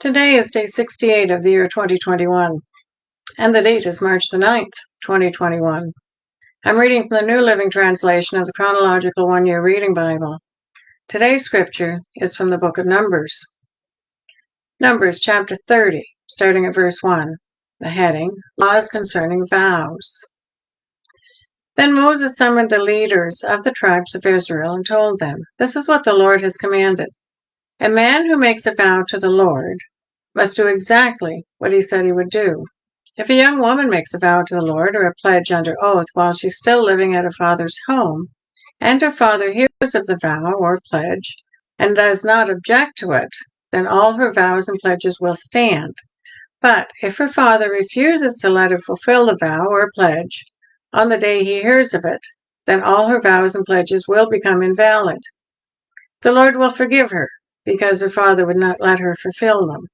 Today is day 68 of the year 2021, and the date is March the 9th, 2021. I'm reading from the New Living Translation of the Chronological One-Year Reading Bible. Today's scripture is from the book of Numbers. Numbers chapter 30, starting at verse 1. The heading, Laws Concerning Vows. Then Moses summoned the leaders of the tribes of Israel and told them, "This is what the Lord has commanded. A man who makes a vow to the Lord must do exactly what he said he would do. If a young woman makes a vow to the Lord or a pledge under oath while she's still living at her father's home, and her father hears of the vow or pledge and does not object to it, then all her vows and pledges will stand. But if her father refuses to let her fulfill the vow or pledge on the day he hears of it, then all her vows and pledges will become invalid. The Lord will forgive her because her father would not let her fulfill them.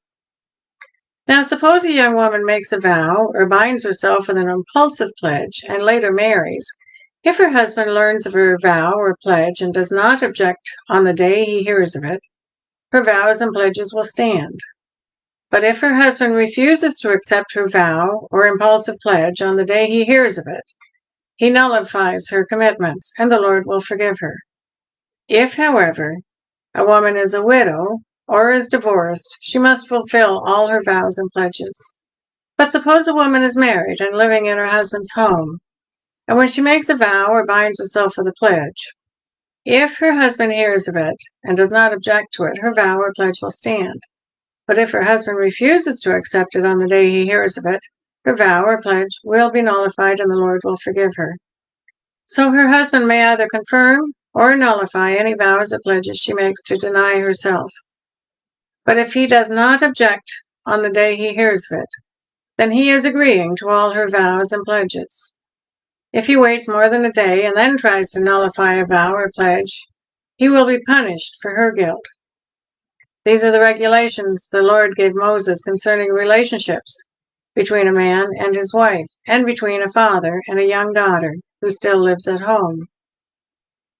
Now suppose a young woman makes a vow or binds herself with an impulsive pledge and later marries. If her husband learns of her vow or pledge and does not object on the day he hears of it, her vows and pledges will stand. But if her husband refuses to accept her vow or impulsive pledge on the day he hears of it, he nullifies her commitments, and the Lord will forgive her. If, however, a woman is a widow or is divorced, she must fulfill all her vows and pledges. But suppose a woman is married and living in her husband's home, and when she makes a vow or binds herself with a pledge, if her husband hears of it and does not object to it, her vow or pledge will stand. But if her husband refuses to accept it on the day he hears of it, her vow or pledge will be nullified and the Lord will forgive her. So her husband may either confirm or nullify any vows or pledges she makes to deny herself. But if he does not object on the day he hears of it, then he is agreeing to all her vows and pledges. If he waits more than a day and then tries to nullify a vow or pledge, he will be punished for her guilt. These are the regulations the Lord gave Moses concerning relationships between a man and his wife, and between a father and a young daughter who still lives at home.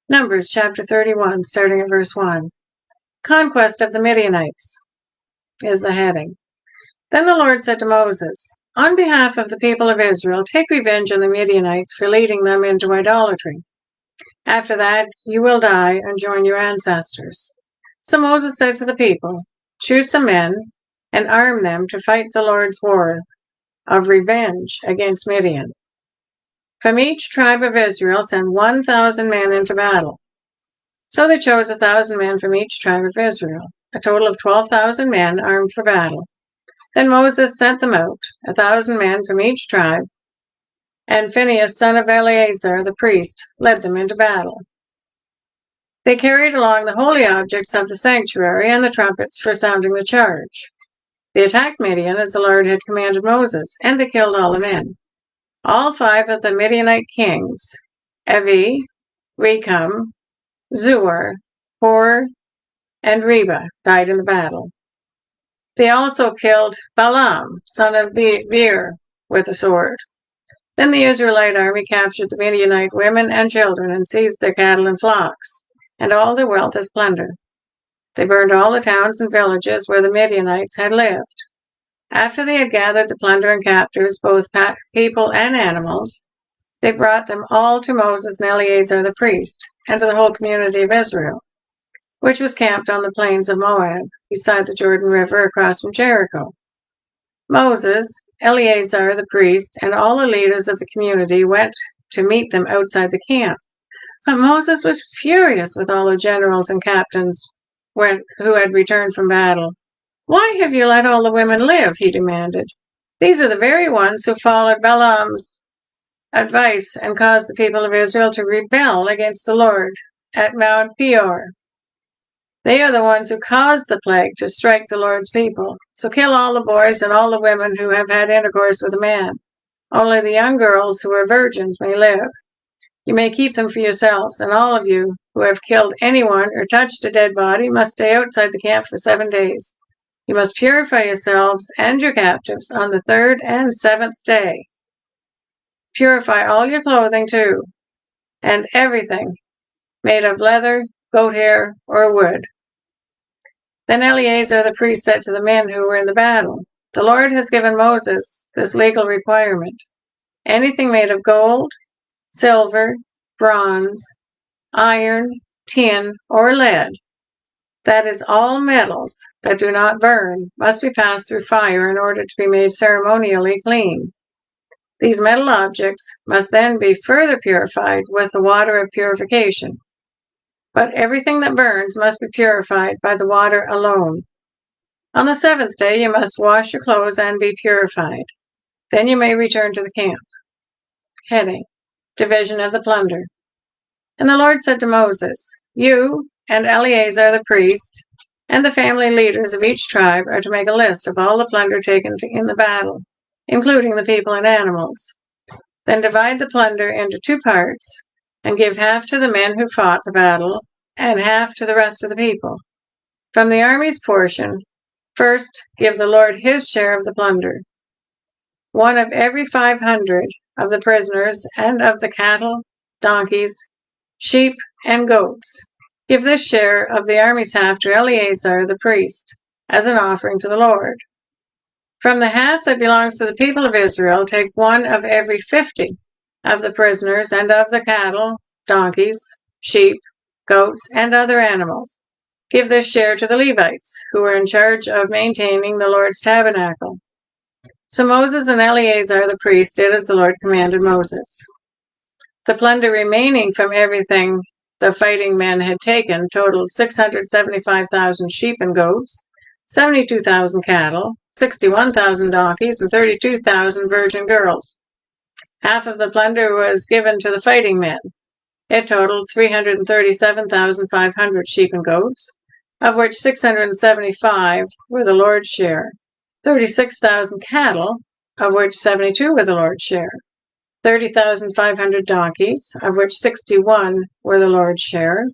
Numbers chapter 31, starting at verse 1. Conquest of the Midianites is the heading. Then the Lord said to Moses, "On behalf of the people of Israel, take revenge on the Midianites for leading them into idolatry. After that, you will die and join your ancestors." So Moses said to the people, "Choose some men and arm them to fight the Lord's war of revenge against Midian. From each tribe of Israel, send 1,000 men into battle." So they chose 1,000 men from each tribe of Israel, a total of 12,000 men armed for battle. Then Moses sent them out, 1,000 men from each tribe, and Phinehas, son of Eleazar, the priest, led them into battle. They carried along the holy objects of the sanctuary and the trumpets for sounding the charge. They attacked Midian as the Lord had commanded Moses, and they killed all the men. All 5 of the Midianite kings, Evi, Rekam, Zur, Hor, and Reba, died in the battle. They also killed Balaam, son of Beer, with a sword. Then the Israelite army captured the Midianite women and children and seized their cattle and flocks, and all their wealth as plunder. They burned all the towns and villages where the Midianites had lived. After they had gathered the plunder and captors, both people and animals, they brought them all to Moses and Eleazar the priest, and to the whole community of Israel, which was camped on the plains of Moab, beside the Jordan River across from Jericho. Moses, Eleazar the priest, and all the leaders of the community went to meet them outside the camp. But Moses was furious with all the generals and captains who had returned from battle. "Why have you let all the women live?" he demanded. "These are the very ones who followed Balaam's advice and caused the people of Israel to rebel against the Lord at Mount Peor. They are the ones who caused the plague to strike the Lord's people. So kill all the boys and all the women who have had intercourse with a man. Only the young girls who are virgins may live. You may keep them for yourselves, and all of you who have killed anyone or touched a dead body must stay outside the camp for 7 days. You must purify yourselves and your captives on the 3rd and 7th day. Purify all your clothing too, and everything made of leather, goat hair, or wood." Then Eleazar the priest said to the men who were in the battle, "The Lord has given Moses this legal requirement. Anything made of gold, silver, bronze, iron, tin, or lead, that is, all metals that do not burn, must be passed through fire in order to be made ceremonially clean. These metal objects must then be further purified with the water of purification. But everything that burns must be purified by the water alone. On the seventh day you must wash your clothes and be purified. Then you may return to the camp." Heading: Division of the Plunder. And the Lord said to Moses, "You and Eleazar the priest and the family leaders of each tribe are to make a list of all the plunder taken in the battle, including the people and animals. Then divide the plunder into 2 parts and give half to the men who fought the battle and half to the rest of the people. From the army's portion, first give the Lord his share of the plunder. 1 of every 500 of the prisoners and of the cattle, donkeys, sheep, and goats. Give this share of the army's half to Eleazar the priest as an offering to the Lord. From the half that belongs to the people of Israel, take 1 of every 50 of the prisoners and of the cattle, donkeys, sheep, goats, and other animals. Give this share to the Levites, who are in charge of maintaining the Lord's tabernacle." So Moses and Eleazar the priest did as the Lord commanded Moses. The plunder remaining from everything the fighting men had taken totaled 675,000 sheep and goats, 72,000 cattle, 61,000 donkeys, and 32,000 virgin girls. Half of the plunder was given to the fighting men. It totaled 337,500 sheep and goats, of which 675 were the Lord's share, 36,000 cattle, of which 72 were the Lord's share, 30,500 donkeys, of which 61 were the Lord's share,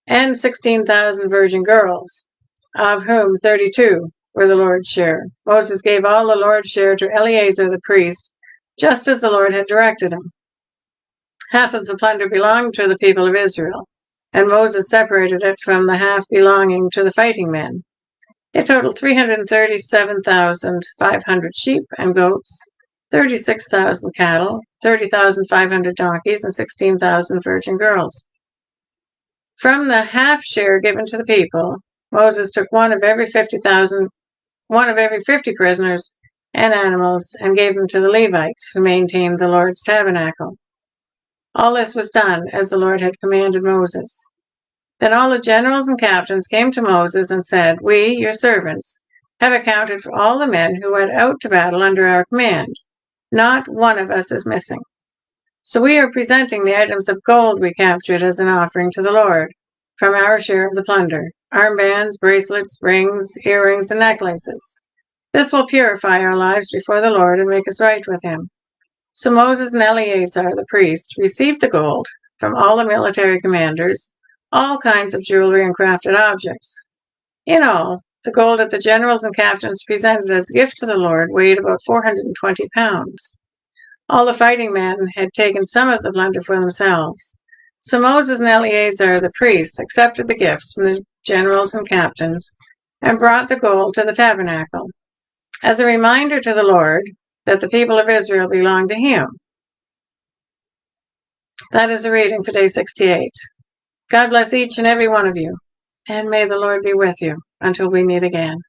and 16,000 virgin girls, of whom 32 were the Lord's share. Moses gave all the Lord's share to Eleazar the priest, just as the Lord had directed him. Half of the plunder belonged to the people of Israel, and Moses separated it from the half belonging to the fighting men. It totaled 337,500 sheep and goats, 36,000 cattle, 30,500 donkeys, and 16,000 virgin girls. From the half share given to the people, Moses took 1 of every 50 prisoners and animals, and gave them to the Levites, who maintained the Lord's tabernacle. All this was done as the Lord had commanded Moses. Then all the generals and captains came to Moses and said, "We, your servants, have accounted for all the men who went out to battle under our command. Not one of us is missing. So we are presenting the items of gold we captured as an offering to the Lord from our share of the plunder: armbands, bracelets, rings, earrings, and necklaces. This will purify our lives before the Lord and make us right with him." So Moses and Eleazar the priest received the gold from all the military commanders, all kinds of jewelry and crafted objects. In all, the gold that the generals and captains presented as a gift to the Lord weighed about 420 pounds. All the fighting men had taken some of the plunder for themselves. So Moses and Eleazar the priest accepted the gifts from the generals and captains and brought the gold to the tabernacle, as a reminder to the Lord that the people of Israel belong to him. That is a reading for day 68. God bless each and every one of you, and may the Lord be with you until we meet again.